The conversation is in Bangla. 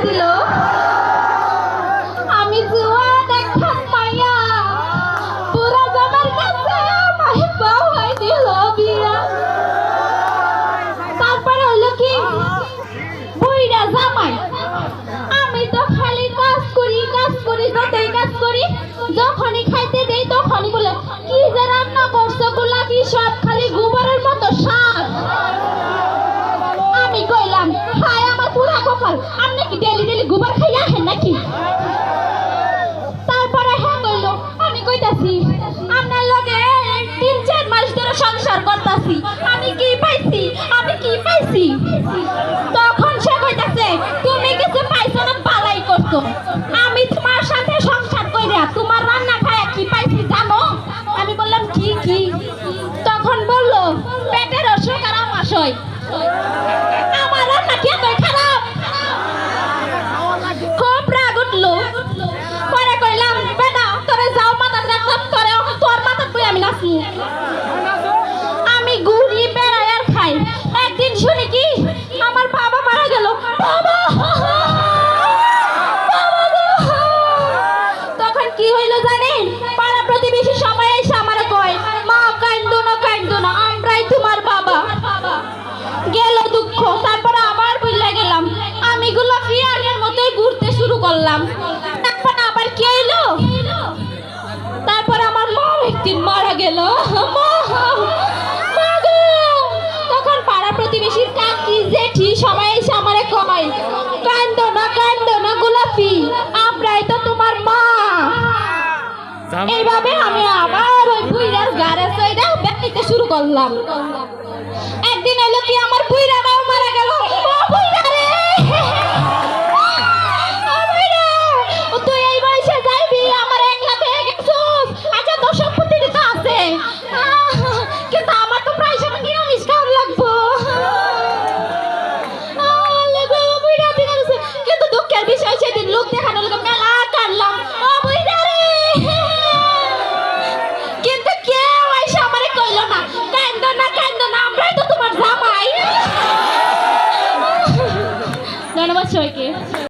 দিল আমি জুয়ান একখান মাইয়া পুরা জামার কাছে আমার পাওয়াই দিল বিয়া তারপরে হলো কি বুইড়া জামাই আমি তো খালি কাজ করি যতই কাজ করি যখনই খাইতে দেই তখনই বলে কি যে রান্না করছো গোলাপি সব খালি গোবরের মতো স্বাদ আমি কইলাম হায় আমার পুরা কপাল আপনি কি ডেলি গোবর খাইয়া আহেন নাকি তারপরে হ্যাঁ কইলো আমি কইতাছি আপনার লগে 3-4 মাস ধরে সংসার করতাছি আমি কি পাইছি তখন সে কইতাছে তুমি কিছু পাইছো না বালাই করছো আমি তোমার সাথে সংসার কইরা তোমার রান্না খায়া কি পাইছি জানো আমি বললাম কি তখন বলল পেটের অসুখ আর আমাশয় আমার রান্না কি এত খারাপ খুব রাগ উঠলো পরে কইলাম বেটা তোরে যাও মাথা রাখতাম তোরে তোর মাথা কই আমি নাচি আমি ঘুরি বেড়াই আর খাই একদিন শুনি কি আমার বাবা মারা গেল বাবা তখন কি হইলো জানেন পাড়া প্রতিবেশী সবাই এসে আমার কয় মা কান্দো না আমরাই তোমার বাবা গেল দুঃখ তারপর আবার বইলা গেলাম আমি গোলাপি আগের মতোই ঘুরতে শুরু করলাম তারপর আবার কি হইলো তারপর আমার মা একদিন মারা গেল তখন পাড়া প্রতিবেশীর কাকি জেঠি সবাই এসে আমারে কয় কান্দো না গোলাপি আমরাই তো তোমার মা এইভাবে আমি আবার ওই বুইড়ার গাড়ে চইরা বেকাইতে শুরু করলাম একদিন হলো কি আমার বুইড়াটাও মারা গেল